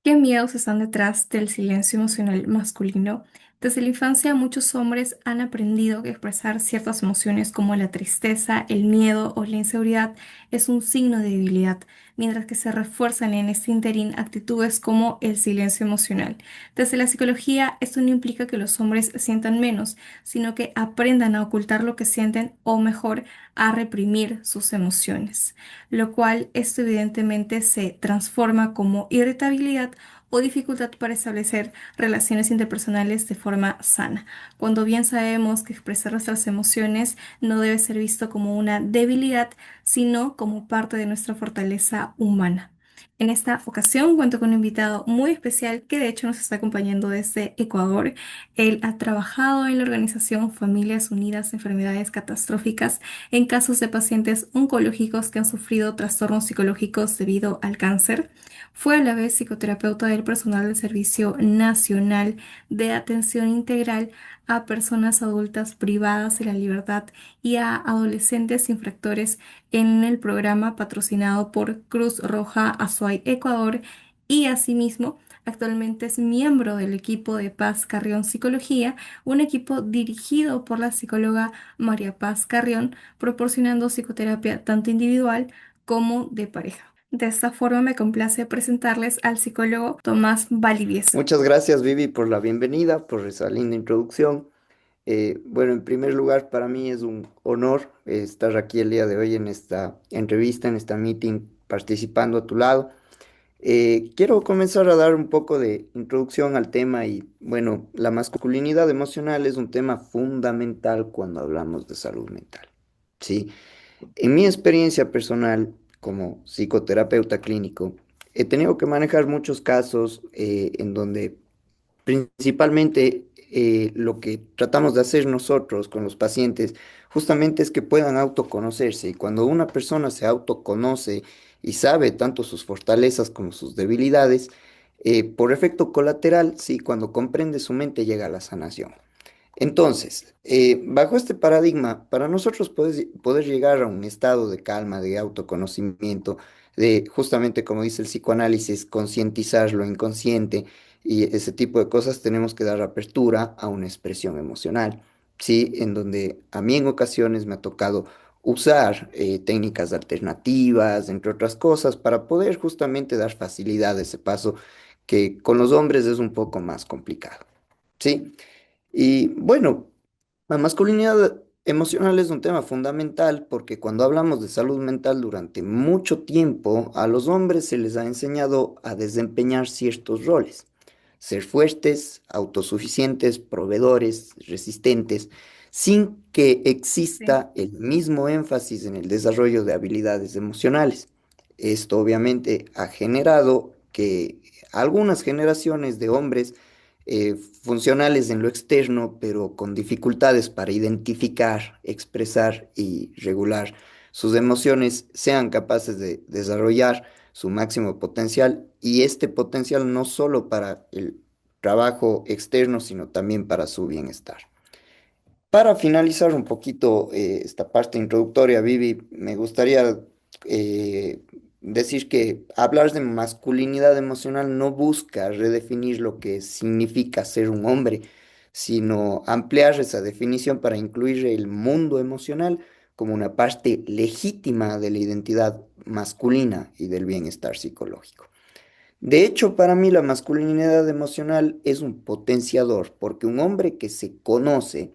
¿Qué miedos están detrás del silencio emocional masculino? Desde la infancia, muchos hombres han aprendido que expresar ciertas emociones como la tristeza, el miedo o la inseguridad es un signo de debilidad, mientras que se refuerzan en este interín actitudes como el silencio emocional. Desde la psicología, esto no implica que los hombres sientan menos, sino que aprendan a ocultar lo que sienten o mejor, a reprimir sus emociones, lo cual esto evidentemente se transforma como irritabilidad o dificultad para establecer relaciones interpersonales de forma sana, cuando bien sabemos que expresar nuestras emociones no debe ser visto como una debilidad, sino como parte de nuestra fortaleza humana. En esta ocasión cuento con un invitado muy especial que de hecho nos está acompañando desde Ecuador. Él ha trabajado en la organización Familias Unidas de Enfermedades Catastróficas en casos de pacientes oncológicos que han sufrido trastornos psicológicos debido al cáncer. Fue a la vez psicoterapeuta del personal del Servicio Nacional de Atención Integral a personas adultas privadas de la libertad y a adolescentes infractores en el programa patrocinado por Cruz Roja Azuay Ecuador y asimismo actualmente es miembro del equipo de Paz Carrión Psicología, un equipo dirigido por la psicóloga María Paz Carrión, proporcionando psicoterapia tanto individual como de pareja. De esta forma me complace presentarles al psicólogo Tomás Valdivieso. Muchas gracias, Vivi, por la bienvenida, por esa linda introducción. Bueno, en primer lugar, para mí es un honor estar aquí el día de hoy en esta entrevista, en esta meeting, participando a tu lado. Quiero comenzar a dar un poco de introducción al tema y, bueno, la masculinidad emocional es un tema fundamental cuando hablamos de salud mental. Sí, en mi experiencia personal como psicoterapeuta clínico, he tenido que manejar muchos casos en donde principalmente lo que tratamos de hacer nosotros con los pacientes justamente es que puedan autoconocerse. Y cuando una persona se autoconoce y sabe tanto sus fortalezas como sus debilidades, por efecto colateral, sí, cuando comprende su mente llega la sanación. Entonces, bajo este paradigma, para nosotros poder llegar a un estado de calma, de autoconocimiento, de justamente como dice el psicoanálisis, concientizar lo inconsciente y ese tipo de cosas, tenemos que dar apertura a una expresión emocional, ¿sí? En donde a mí en ocasiones me ha tocado usar técnicas alternativas, entre otras cosas, para poder justamente dar facilidad a ese paso que con los hombres es un poco más complicado, ¿sí? Y bueno, la masculinidad emocional es un tema fundamental porque cuando hablamos de salud mental durante mucho tiempo, a los hombres se les ha enseñado a desempeñar ciertos roles, ser fuertes, autosuficientes, proveedores, resistentes, sin que Sí. exista el mismo énfasis en el desarrollo de habilidades emocionales. Esto obviamente ha generado que algunas generaciones de hombres funcionales en lo externo, pero con dificultades para identificar, expresar y regular sus emociones, sean capaces de desarrollar su máximo potencial y este potencial no solo para el trabajo externo, sino también para su bienestar. Para finalizar un poquito esta parte introductoria, Vivi, me gustaría eh, decir que hablar de masculinidad emocional no busca redefinir lo que significa ser un hombre, sino ampliar esa definición para incluir el mundo emocional como una parte legítima de la identidad masculina y del bienestar psicológico. De hecho, para mí la masculinidad emocional es un potenciador, porque un hombre que se conoce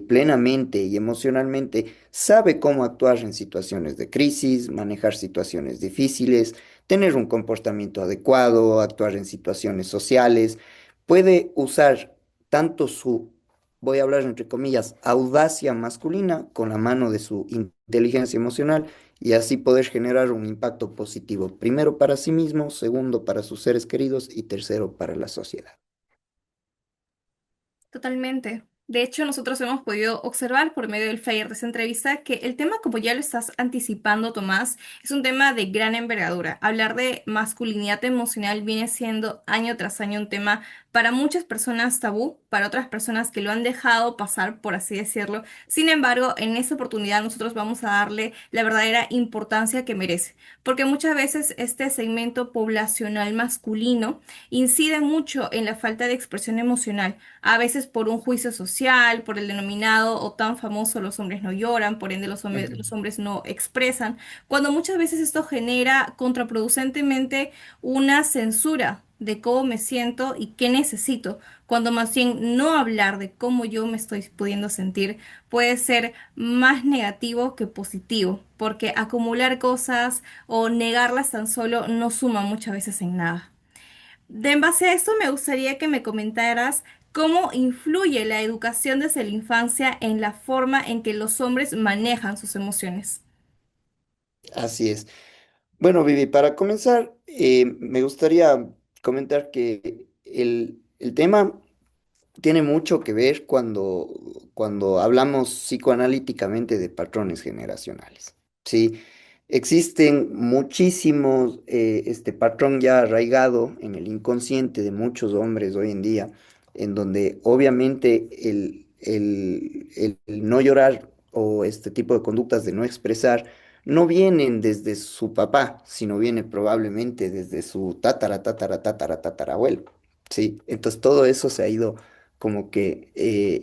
plenamente y emocionalmente sabe cómo actuar en situaciones de crisis, manejar situaciones difíciles, tener un comportamiento adecuado, actuar en situaciones sociales, puede usar tanto su, voy a hablar entre comillas, audacia masculina con la mano de su inteligencia emocional y así poder generar un impacto positivo, primero para sí mismo, segundo para sus seres queridos y tercero para la sociedad. Totalmente. De hecho, nosotros hemos podido observar por medio del flyer de esa entrevista que el tema, como ya lo estás anticipando, Tomás, es un tema de gran envergadura. Hablar de masculinidad emocional viene siendo año tras año un tema para muchas personas tabú, para otras personas que lo han dejado pasar, por así decirlo. Sin embargo, en esta oportunidad nosotros vamos a darle la verdadera importancia que merece, porque muchas veces este segmento poblacional masculino incide mucho en la falta de expresión emocional, a veces por un juicio social, por el denominado o tan famoso los hombres no lloran, por ende Ujú. los hombres no expresan, cuando muchas veces esto genera contraproducentemente una censura de cómo me siento y qué necesito, cuando más bien no hablar de cómo yo me estoy pudiendo sentir puede ser más negativo que positivo, porque acumular cosas o negarlas tan solo no suma muchas veces en nada. En base a esto, me gustaría que me comentaras cómo influye la educación desde la infancia en la forma en que los hombres manejan sus emociones. Así es. Bueno, Vivi, para comenzar, me gustaría comentar que el tema tiene mucho que ver cuando hablamos psicoanalíticamente de patrones generacionales. Sí, existen muchísimos, este patrón ya arraigado en el inconsciente de muchos hombres hoy en día, en donde obviamente el no llorar o este tipo de conductas de no expresar no vienen desde su papá, sino viene probablemente desde su tatarabuelo. Sí, entonces todo eso se ha ido como que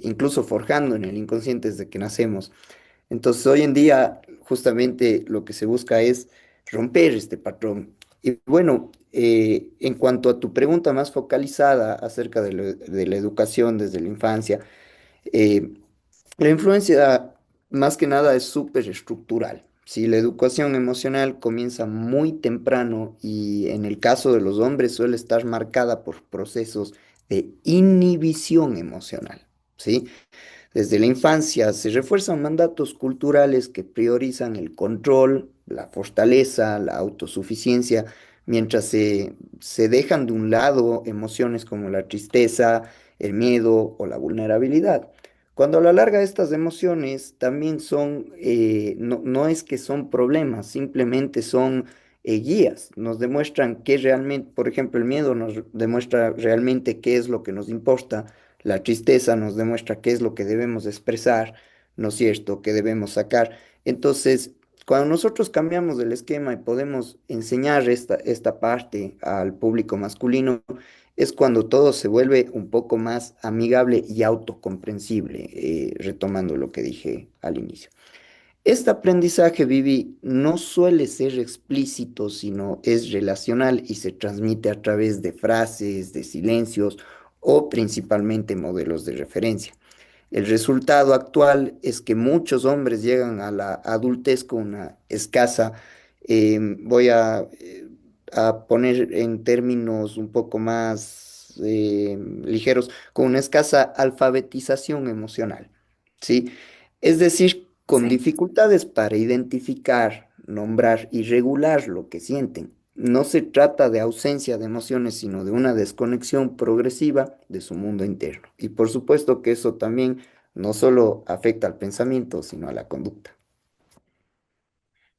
incluso forjando en el inconsciente desde que nacemos. Entonces hoy en día justamente lo que se busca es romper este patrón. Y bueno, en cuanto a tu pregunta más focalizada acerca de la educación desde la infancia, eh, la influencia más que nada es súper estructural. Si la educación emocional comienza muy temprano y en el caso de los hombres suele estar marcada por procesos de inhibición emocional, ¿sí? Desde la infancia se refuerzan mandatos culturales que priorizan el control, la fortaleza, la autosuficiencia, mientras se dejan de un lado emociones como la tristeza, el miedo o la vulnerabilidad. Cuando a la larga estas emociones también son, no es que son problemas, simplemente son guías, nos demuestran qué realmente, por ejemplo, el miedo nos demuestra realmente qué es lo que nos importa, la tristeza nos demuestra qué es lo que debemos expresar, ¿no es cierto?, que debemos sacar. Entonces, cuando nosotros cambiamos el esquema y podemos enseñar esta parte al público masculino, es cuando todo se vuelve un poco más amigable y autocomprensible, retomando lo que dije al inicio. Este aprendizaje, Vivi, no suele ser explícito, sino es relacional y se transmite a través de frases, de silencios o principalmente modelos de referencia. El resultado actual es que muchos hombres llegan a la adultez con una escasa, voy a poner en términos un poco más ligeros, con una escasa alfabetización emocional, ¿sí? Es decir, con Sí. dificultades para identificar, nombrar y regular lo que sienten. No se trata de ausencia de emociones, sino de una desconexión progresiva de su mundo interno. Y por supuesto que eso también no solo afecta al pensamiento, sino a la conducta.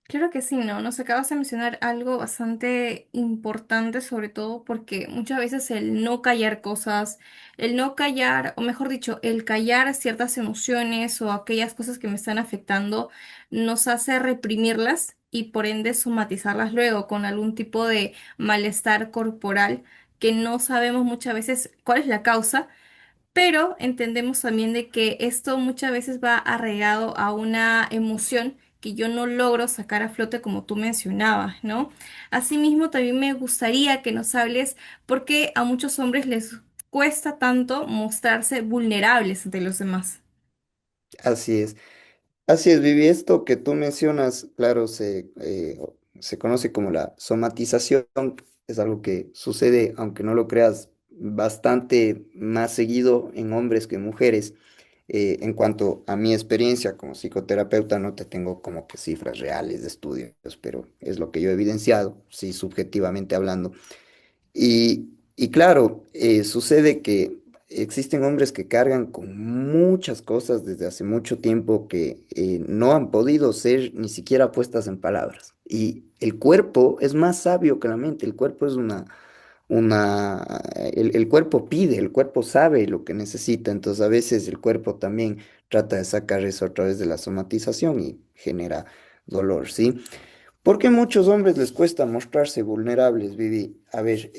Claro que sí, ¿no? Nos acabas de mencionar algo bastante importante, sobre todo porque muchas veces el no callar cosas, el no callar, o mejor dicho, el callar ciertas emociones o aquellas cosas que me están afectando, nos hace reprimirlas y por ende somatizarlas luego con algún tipo de malestar corporal que no sabemos muchas veces cuál es la causa, pero entendemos también de que esto muchas veces va arraigado a una emoción que yo no logro sacar a flote como tú mencionabas, ¿no? Asimismo, también me gustaría que nos hables por qué a muchos hombres les cuesta tanto mostrarse vulnerables ante los demás. Así es. Así es, Vivi. Esto que tú mencionas, claro, se conoce como la somatización. Es algo que sucede, aunque no lo creas, bastante más seguido en hombres que en mujeres. En cuanto a mi experiencia como psicoterapeuta, no te tengo como que cifras reales de estudios, pero es lo que yo he evidenciado, sí, subjetivamente hablando. Y claro, sucede que existen hombres que cargan con muchas cosas desde hace mucho tiempo que no han podido ser ni siquiera puestas en palabras. Y el cuerpo es más sabio que la mente. El cuerpo es una, el cuerpo pide, el cuerpo sabe lo que necesita, entonces a veces el cuerpo también trata de sacar eso a través de la somatización y genera dolor, ¿sí? Porque a muchos hombres les cuesta mostrarse vulnerables, Vivi. A ver,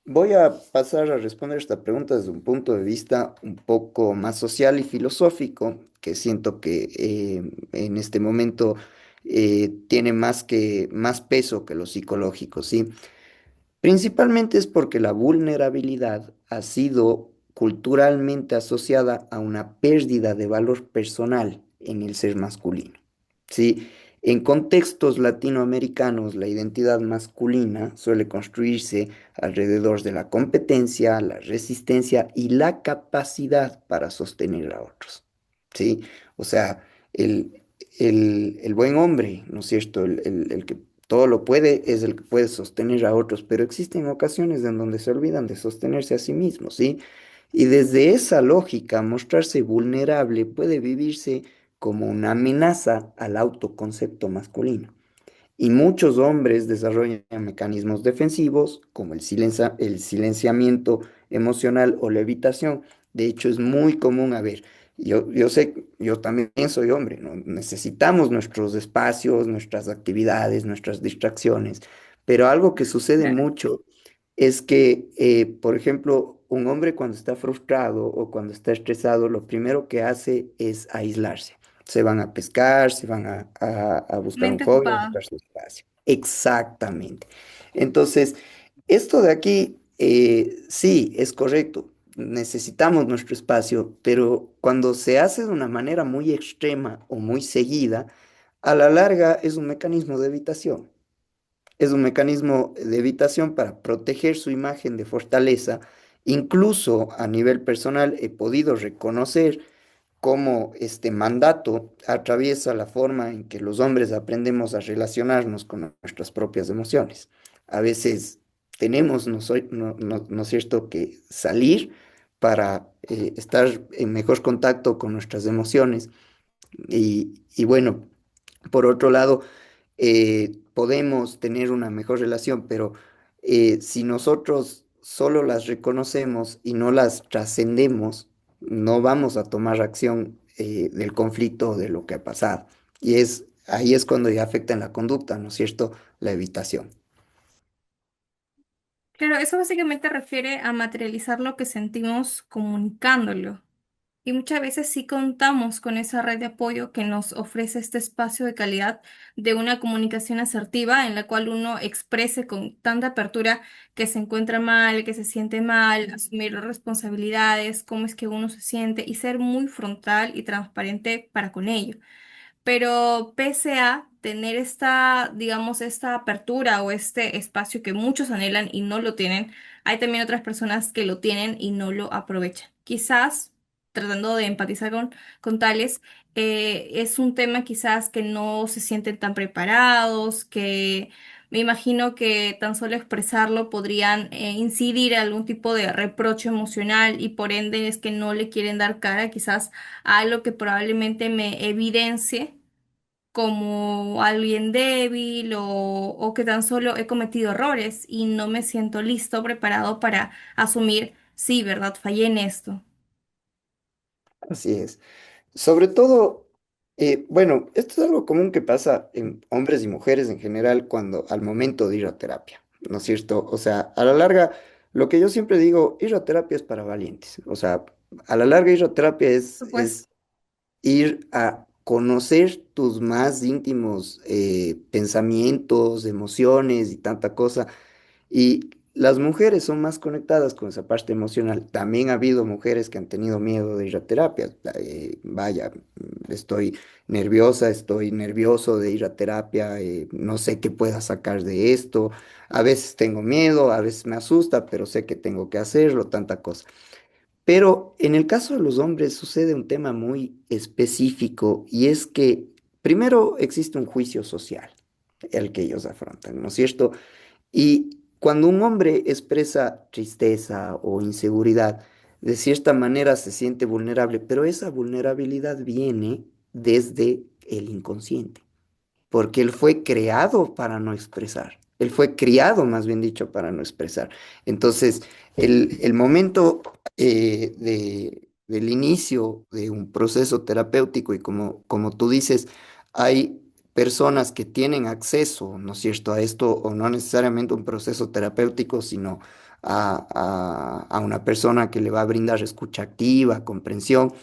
voy a pasar a responder esta pregunta desde un punto de vista un poco más social y filosófico, que siento que en este momento tiene más peso que lo psicológico, ¿sí? Principalmente es porque la vulnerabilidad ha sido culturalmente asociada a una pérdida de valor personal en el ser masculino. ¿Sí? En contextos latinoamericanos, la identidad masculina suele construirse alrededor de la competencia, la resistencia y la capacidad para sostener a otros. ¿Sí? O sea, el, el buen hombre, ¿no es cierto? El que todo lo puede es el que puede sostener a otros, pero existen ocasiones en donde se olvidan de sostenerse a sí mismos, ¿sí? Y desde esa lógica, mostrarse vulnerable puede vivirse como una amenaza al autoconcepto masculino. Y muchos hombres desarrollan mecanismos defensivos como el silenciamiento emocional o la evitación. De hecho, es muy común, a ver, yo sé, yo también soy hombre, ¿no? Necesitamos nuestros espacios, nuestras actividades, nuestras distracciones, pero algo que sucede Claro. mucho es que, por ejemplo, un hombre cuando está frustrado o cuando está estresado, lo primero que hace es aislarse. Se van a pescar, se van a buscar un Mente hobby, a ocupada. buscar su espacio. Exactamente. Entonces, esto de aquí, sí, es correcto. Necesitamos nuestro espacio, pero cuando se hace de una manera muy extrema o muy seguida, a la larga es un mecanismo de evitación. Es un mecanismo de evitación para proteger su imagen de fortaleza. Incluso a nivel personal he podido reconocer cómo este mandato atraviesa la forma en que los hombres aprendemos a relacionarnos con nuestras propias emociones. A veces tenemos, ¿no es cierto?, que salir para estar en mejor contacto con nuestras emociones. Y bueno, por otro lado, podemos tener una mejor relación, pero si nosotros solo las reconocemos y no las trascendemos, no vamos a tomar acción del conflicto o de lo que ha pasado. Y ahí es cuando ya afecta en la conducta, ¿no es cierto? La evitación. Claro, eso básicamente refiere a materializar lo que sentimos comunicándolo. Y muchas veces sí contamos con esa red de apoyo que nos ofrece este espacio de calidad de una comunicación asertiva en la cual uno exprese con tanta apertura que se encuentra mal, que se siente mal, asumir responsabilidades, cómo es que uno se siente y ser muy frontal y transparente para con ello. Pero pese a tener esta, digamos, esta apertura o este espacio que muchos anhelan y no lo tienen, hay también otras personas que lo tienen y no lo aprovechan. Quizás, tratando de empatizar con tales, es un tema quizás que no se sienten tan preparados, que me imagino que tan solo expresarlo podrían incidir en algún tipo de reproche emocional y por ende es que no le quieren dar cara quizás a algo que probablemente me evidencie como alguien débil o que tan solo he cometido errores y no me siento listo, preparado para asumir, sí, ¿verdad? Fallé en esto. Así es. Sobre todo, bueno, esto es algo común que pasa en hombres y mujeres en general cuando al momento de ir a terapia, ¿no es cierto? O sea, a la larga, lo que yo siempre digo, ir a terapia es para valientes. O sea, a la larga ir a terapia Pues, es ir a conocer tus más íntimos pensamientos, emociones y tanta cosa. Y las mujeres son más conectadas con esa parte emocional. También ha habido mujeres que han tenido miedo de ir a terapia. Vaya, estoy nerviosa, estoy nervioso de ir a terapia, no sé qué pueda sacar de esto. A veces tengo miedo, a veces me asusta, pero sé que tengo que hacerlo, tanta cosa. Pero en el caso de los hombres sucede un tema muy específico y es que primero existe un juicio social, el que ellos afrontan, ¿no es cierto? Y cuando un hombre expresa tristeza o inseguridad, de cierta manera se siente vulnerable, pero esa vulnerabilidad viene desde el inconsciente, porque él fue creado para no expresar. Él fue criado, más bien dicho, para no expresar. Entonces, el momento del inicio de un proceso terapéutico y como tú dices, hay personas que tienen acceso, ¿no es cierto?, a esto, o no necesariamente un proceso terapéutico, sino a una persona que le va a brindar escucha activa, comprensión.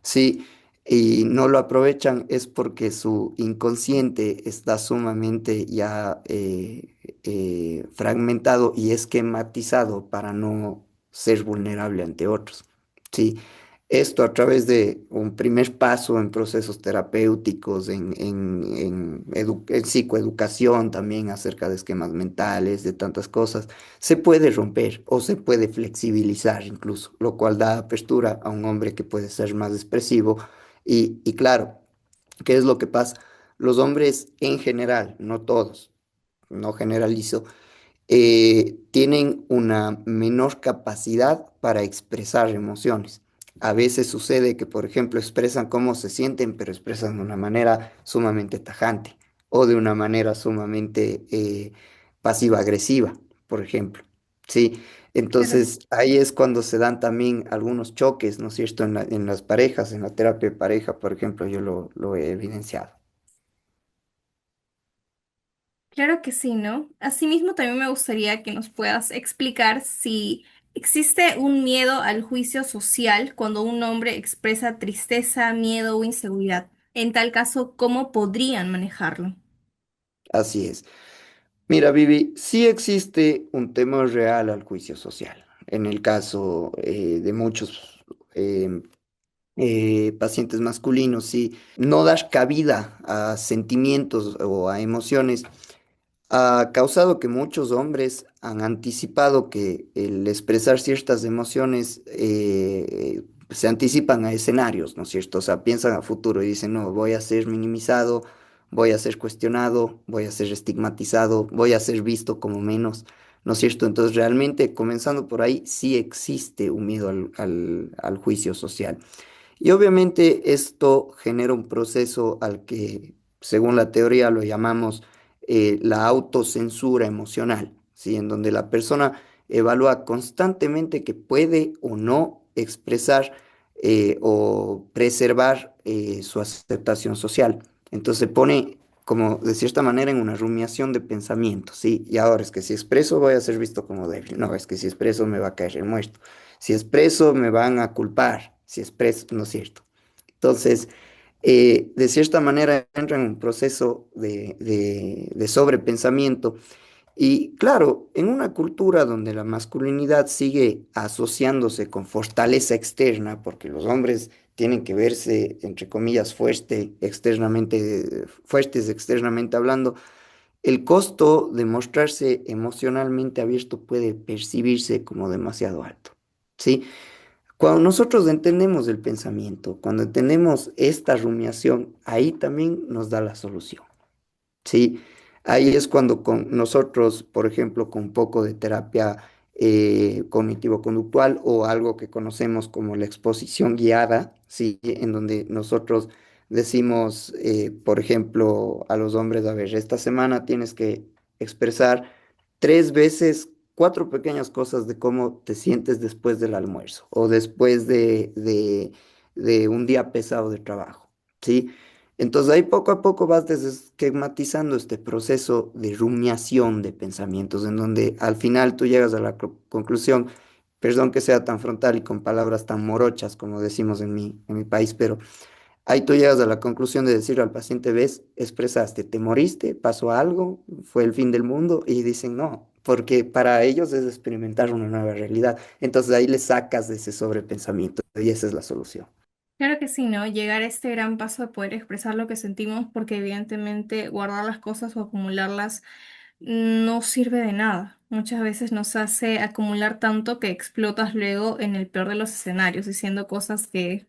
Sí, y no lo aprovechan es porque su inconsciente está sumamente ya fragmentado y esquematizado para no ser vulnerable ante otros. Sí, esto a través de un primer paso en procesos terapéuticos, en psicoeducación también acerca de esquemas mentales, de tantas cosas, se puede romper o se puede flexibilizar incluso, lo cual da apertura a un hombre que puede ser más expresivo. Y claro, ¿qué es lo que pasa? Los hombres en general, no todos, no generalizo, tienen una menor capacidad para expresar emociones. A veces sucede que, por ejemplo, expresan cómo se sienten, pero expresan de una manera sumamente tajante o de una manera sumamente pasiva-agresiva, por ejemplo. Sí, Claro. entonces ahí es cuando se dan también algunos choques, ¿no es cierto? En las parejas, en la terapia de pareja, por ejemplo, yo lo he evidenciado. Claro que sí, ¿no? Asimismo, también me gustaría que nos puedas explicar si existe un miedo al juicio social cuando un hombre expresa tristeza, miedo o inseguridad. En tal caso, ¿cómo podrían manejarlo? Así es. Mira, Vivi, sí existe un temor real al juicio social. En el caso de muchos eh, pacientes masculinos, sí, no dar cabida a sentimientos o a emociones ha causado que muchos hombres han anticipado que el expresar ciertas emociones se anticipan a escenarios, ¿no es cierto? O sea, piensan a futuro y dicen, no, voy a ser minimizado, voy a ser cuestionado, voy a ser estigmatizado, voy a ser visto como menos, ¿no es cierto? Entonces, realmente, comenzando por ahí, sí existe un miedo al juicio social. Y obviamente esto genera un proceso al que, según la teoría, lo llamamos la autocensura emocional, ¿sí? En donde la persona evalúa constantemente que puede o no expresar o preservar su aceptación social. Entonces se pone como de cierta manera en una rumiación de pensamientos, ¿sí? Y ahora es que si expreso voy a ser visto como débil, no, es que si expreso me va a caer el muerto. Si expreso, me van a culpar. Si expreso, no es cierto. Entonces, de cierta manera, entra en un proceso de sobrepensamiento. Y claro, en una cultura donde la masculinidad sigue asociándose con fortaleza externa, porque los hombres tienen que verse, entre comillas, fuertes externamente hablando, el costo de mostrarse emocionalmente abierto puede percibirse como demasiado alto. ¿Sí? Cuando nosotros entendemos el pensamiento, cuando entendemos esta rumiación, ahí también nos da la solución. Sí, ahí es cuando con nosotros, por ejemplo, con un poco de terapia cognitivo-conductual o algo que conocemos como la exposición guiada, sí, en donde nosotros decimos, por ejemplo, a los hombres, a ver, esta semana tienes que expresar 3 veces, 4 pequeñas cosas de cómo te sientes después del almuerzo o después de un día pesado de trabajo, ¿sí? Entonces ahí poco a poco vas desesquematizando este proceso de rumiación de pensamientos, en donde al final tú llegas a la conclusión, perdón que sea tan frontal y con palabras tan morochas como decimos en mi país, pero ahí tú llegas a la conclusión de decirle al paciente, ves, expresaste, te moriste, pasó algo, fue el fin del mundo, y dicen no, porque para ellos es experimentar una nueva realidad. Entonces ahí le sacas de ese sobrepensamiento y esa es la solución. Claro que sí, ¿no? Llegar a este gran paso de poder expresar lo que sentimos, porque evidentemente guardar las cosas o acumularlas no sirve de nada. Muchas veces nos hace acumular tanto que explotas luego en el peor de los escenarios, diciendo cosas que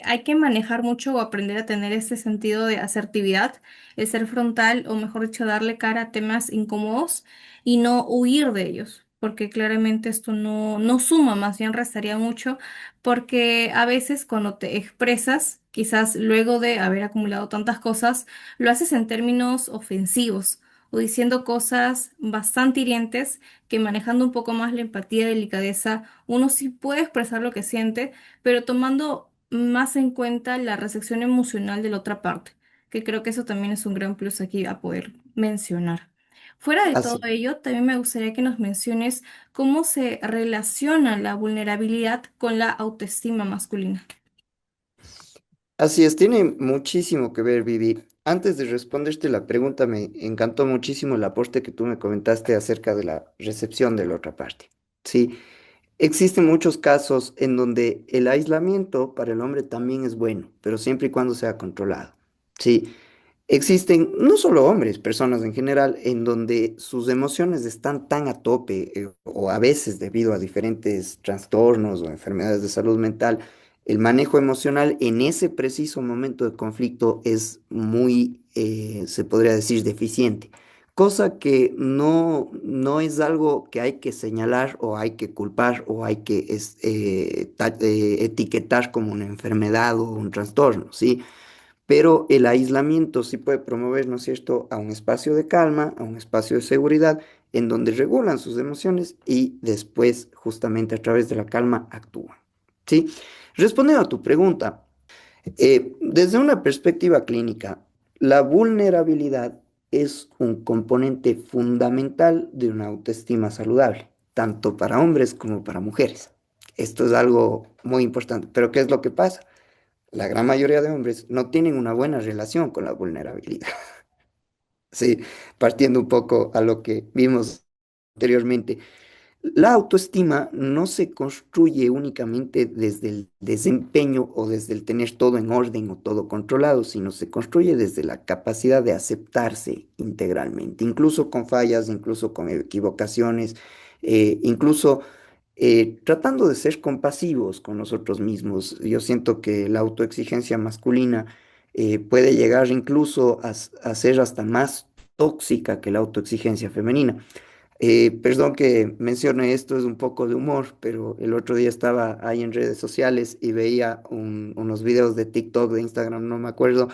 hay que manejar mucho o aprender a tener este sentido de asertividad, el ser frontal o mejor dicho, darle cara a temas incómodos y no huir de ellos, porque claramente esto no suma, más bien restaría mucho, porque a veces cuando te expresas, quizás luego de haber acumulado tantas cosas, lo haces en términos ofensivos. o diciendo cosas bastante hirientes que manejando un poco más la empatía y delicadeza, uno sí puede expresar lo que siente, pero tomando más en cuenta la recepción emocional de la otra parte, que creo que eso también es un gran plus aquí a poder mencionar. Fuera de todo Así, ello, también me gustaría que nos menciones cómo se relaciona la vulnerabilidad con la autoestima masculina. así es, tiene muchísimo que ver, Vivi. Antes de responderte la pregunta, me encantó muchísimo el aporte que tú me comentaste acerca de la recepción de la otra parte. Sí, existen muchos casos en donde el aislamiento para el hombre también es bueno, pero siempre y cuando sea controlado. Sí, existen no solo hombres, personas en general, en donde sus emociones están tan a tope, o a veces debido a diferentes trastornos o enfermedades de salud mental, el manejo emocional en ese preciso momento de conflicto es muy, se podría decir, deficiente. Cosa que no es algo que hay que señalar o hay que culpar o hay que etiquetar como una enfermedad o un trastorno, ¿sí? Pero el aislamiento sí puede promover, ¿no es cierto?, a un espacio de calma, a un espacio de seguridad, en donde regulan sus emociones y después, justamente a través de la calma, actúan. ¿Sí? Respondiendo a tu pregunta, desde una perspectiva clínica, la vulnerabilidad es un componente fundamental de una autoestima saludable, tanto para hombres como para mujeres. Esto es algo muy importante. Pero ¿qué es lo que pasa? La gran mayoría de hombres no tienen una buena relación con la vulnerabilidad. Sí, partiendo un poco a lo que vimos anteriormente. La autoestima no se construye únicamente desde el desempeño o desde el tener todo en orden o todo controlado, sino se construye desde la capacidad de aceptarse integralmente, incluso con fallas, incluso con equivocaciones, incluso tratando de ser compasivos con nosotros mismos. Yo siento que la autoexigencia masculina puede llegar incluso a ser hasta más tóxica que la autoexigencia femenina. Perdón que mencione esto, es un poco de humor, pero el otro día estaba ahí en redes sociales y veía unos videos de TikTok, de Instagram, no me acuerdo,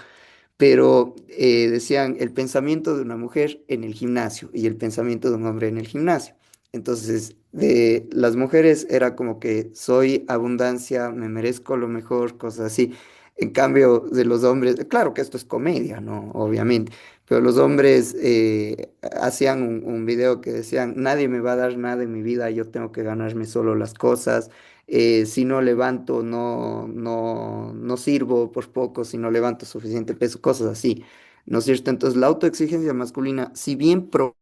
pero decían el pensamiento de una mujer en el gimnasio y el pensamiento de un hombre en el gimnasio. Entonces, de las mujeres era como que soy abundancia, me merezco lo mejor, cosas así. En cambio, de los hombres, claro que esto es comedia, ¿no? Obviamente, pero los hombres hacían un video que decían, nadie me va a dar nada en mi vida, yo tengo que ganarme solo las cosas. Si no levanto, no sirvo por poco, si no levanto suficiente peso, cosas así, ¿no es cierto? Entonces, la autoexigencia masculina, si bien a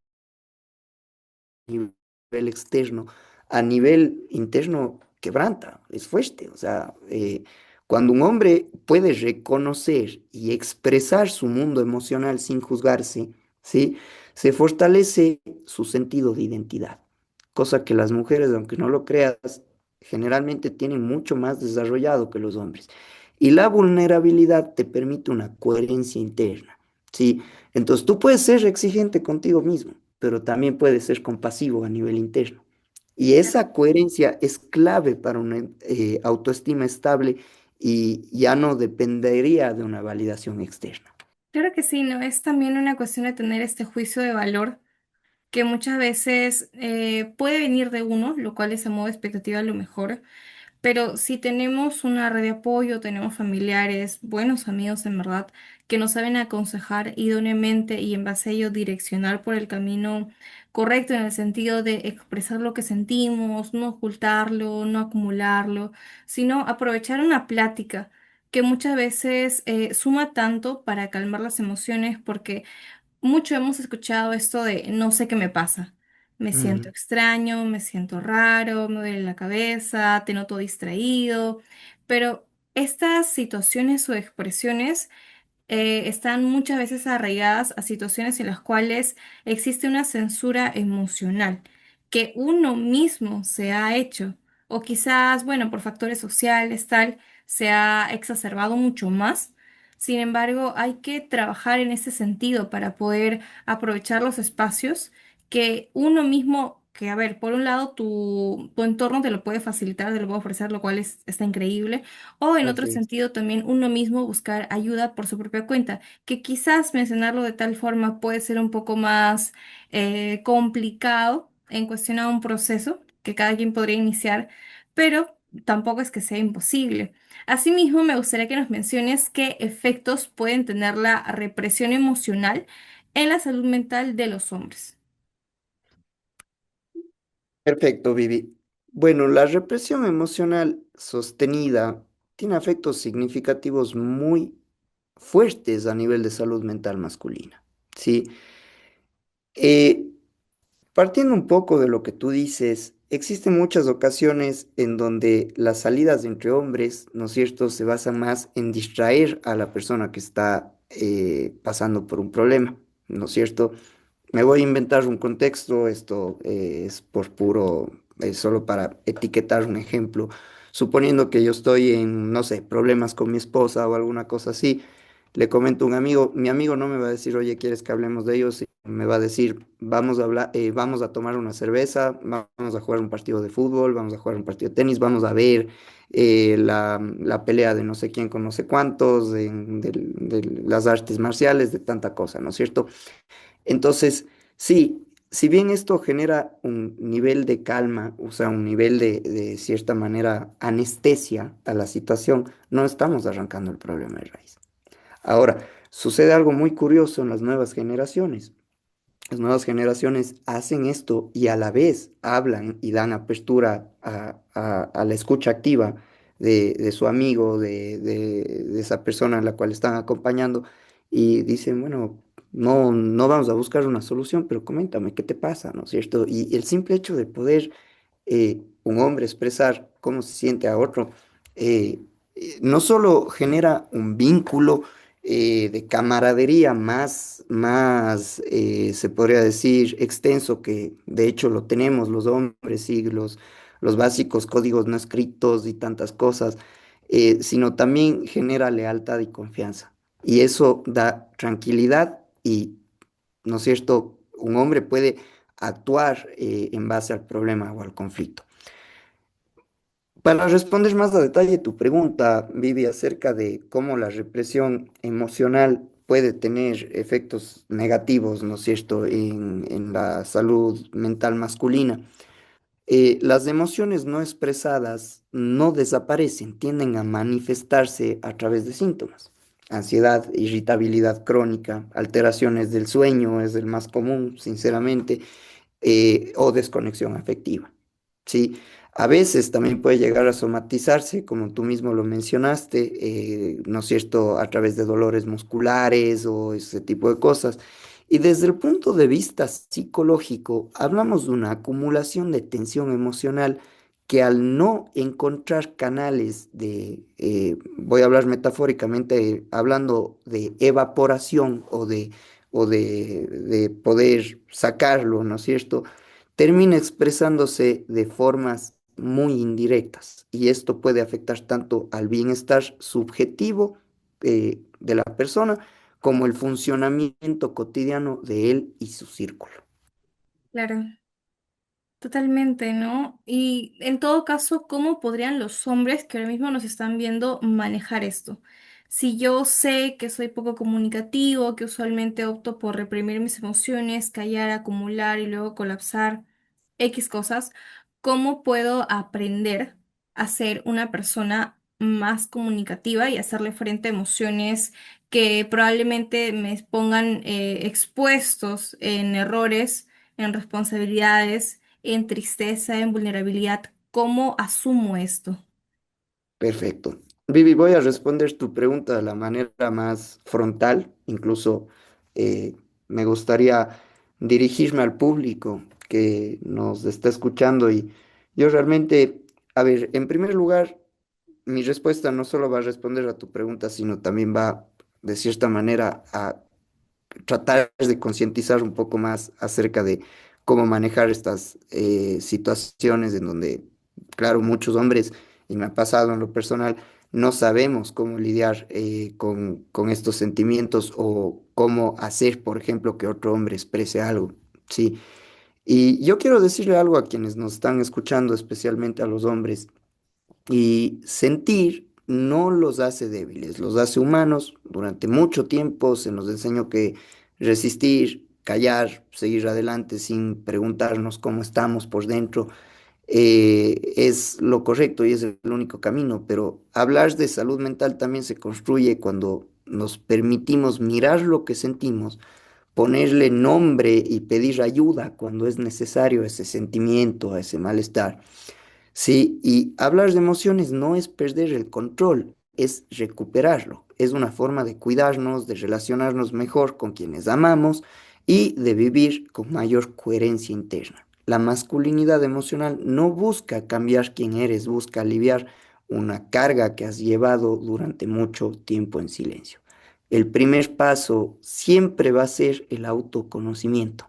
nivel externo, a nivel interno quebranta, es fuerte. O sea, cuando un hombre puede reconocer y expresar su mundo emocional sin juzgarse, ¿sí? Se fortalece su sentido de identidad, cosa que las mujeres, aunque no lo creas, generalmente tienen mucho más desarrollado que los hombres. Y la vulnerabilidad te permite una coherencia interna, ¿sí? Entonces tú puedes ser exigente contigo mismo, pero también puedes ser compasivo a nivel interno. Y esa coherencia es clave para una autoestima estable y ya no dependería de una validación externa. Claro que sí, ¿no? Es también una cuestión de tener este juicio de valor que muchas veces puede venir de uno, lo cual es a modo de expectativa lo mejor, pero si tenemos una red de apoyo, tenemos familiares, buenos amigos en verdad, que nos saben aconsejar idóneamente y en base a ello direccionar por el camino correcto en el sentido de expresar lo que sentimos, no ocultarlo, no acumularlo, sino aprovechar una plática que muchas veces suma tanto para calmar las emociones porque mucho hemos escuchado esto de no sé qué me pasa. Me siento Mm, extraño, me siento raro, me duele la cabeza, te noto distraído, pero estas situaciones o expresiones están muchas veces arraigadas a situaciones en las cuales existe una censura emocional que uno mismo se ha hecho, o quizás, bueno, por factores sociales, tal, se ha exacerbado mucho más. Sin embargo, hay que trabajar en ese sentido para poder aprovechar los espacios que uno mismo que, a ver, por un lado tu entorno te lo puede facilitar, te lo puede ofrecer, lo cual está increíble, o en otro Así es. sentido también uno mismo buscar ayuda por su propia cuenta, que quizás mencionarlo de tal forma puede ser un poco más complicado en cuestión a un proceso que cada quien podría iniciar, pero tampoco es que sea imposible. Asimismo, me gustaría que nos menciones qué efectos pueden tener la represión emocional en la salud mental de los hombres. Perfecto, Vivi. Bueno, la represión emocional sostenida tiene efectos significativos muy fuertes a nivel de salud mental masculina. Sí. Eh, Partiendo un poco de lo que tú dices, existen muchas ocasiones en donde las salidas entre hombres, ¿no es cierto?, se basan más en distraer a la persona que está pasando por un problema, ¿no es cierto? Me voy a inventar un contexto, esto es por puro, solo para etiquetar un ejemplo. Suponiendo que yo estoy en, no sé, problemas con mi esposa o alguna cosa así, le comento a un amigo, mi amigo no me va a decir, oye, ¿quieres que hablemos de ellos? Me va a decir, vamos a hablar, vamos a tomar una cerveza, vamos a jugar un partido de fútbol, vamos a jugar un partido de tenis, vamos a ver la pelea de no sé quién con no sé cuántos, de las artes marciales, de tanta cosa, ¿no es cierto? Entonces, sí, si bien esto genera un nivel de calma, o sea, un nivel de cierta manera anestesia a la situación, no estamos arrancando el problema de raíz. Ahora, sucede algo muy curioso en las nuevas generaciones. Las nuevas generaciones hacen esto y a la vez hablan y dan apertura a la escucha activa de su amigo, de esa persona a la cual están acompañando y dicen, bueno, no vamos a buscar una solución, pero coméntame qué te pasa, ¿no es cierto? Y el simple hecho de poder un hombre expresar cómo se siente a otro, eh, no solo genera un vínculo de camaradería más se podría decir, extenso, que de hecho lo tenemos los hombres, sí, los básicos códigos no escritos y tantas cosas, sino también genera lealtad y confianza. Y eso da tranquilidad y, ¿no es cierto? Un hombre puede actuar en base al problema o al conflicto. Para responder más a detalle tu pregunta, Vivi, acerca de cómo la represión emocional puede tener efectos negativos, ¿no es cierto?, en la salud mental masculina. Las emociones no expresadas no desaparecen, tienden a manifestarse a través de síntomas. Ansiedad, irritabilidad crónica, alteraciones del sueño es el más común, sinceramente, o desconexión afectiva. ¿Sí? A veces también puede llegar a somatizarse, como tú mismo lo mencionaste, ¿no es cierto?, a través de dolores musculares o ese tipo de cosas. Y desde el punto de vista psicológico, hablamos de una acumulación de tensión emocional que al no encontrar canales voy a hablar metafóricamente, hablando de evaporación o de poder sacarlo, ¿no es cierto? Termina expresándose de formas muy indirectas y esto puede afectar tanto al bienestar subjetivo de la persona como el funcionamiento cotidiano de él y su círculo. Claro. Totalmente, ¿no? Y en todo caso, ¿cómo podrían los hombres que ahora mismo nos están viendo manejar esto? Si yo sé que soy poco comunicativo, que usualmente opto por reprimir mis emociones, callar, acumular y luego colapsar X cosas, ¿cómo puedo aprender a ser una persona más comunicativa y hacerle frente a emociones que probablemente me pongan expuestos en errores, en responsabilidades, en tristeza, en vulnerabilidad? ¿Cómo asumo esto? Perfecto. Vivi, voy a responder tu pregunta de la manera más frontal, incluso eh, me gustaría dirigirme al público que nos está escuchando y yo realmente, a ver, en primer lugar, mi respuesta no solo va a responder a tu pregunta, sino también va, de cierta manera, a tratar de concientizar un poco más acerca de cómo manejar estas situaciones en donde, claro, muchos hombres, y me ha pasado en lo personal, no sabemos cómo lidiar con estos sentimientos o cómo hacer, por ejemplo, que otro hombre exprese algo, ¿sí? Y yo quiero decirle algo a quienes nos están escuchando, especialmente a los hombres. Y sentir no los hace débiles, los hace humanos. Durante mucho tiempo se nos enseñó que resistir, callar, seguir adelante sin preguntarnos cómo estamos por dentro es lo correcto y es el único camino. Pero hablar de salud mental también se construye cuando nos permitimos mirar lo que sentimos, ponerle nombre y pedir ayuda cuando es necesario a ese sentimiento, a ese malestar. Sí, y hablar de emociones no es perder el control, es recuperarlo. Es una forma de cuidarnos, de relacionarnos mejor con quienes amamos y de vivir con mayor coherencia interna. La masculinidad emocional no busca cambiar quién eres, busca aliviar una carga que has llevado durante mucho tiempo en silencio. El primer paso siempre va a ser el autoconocimiento.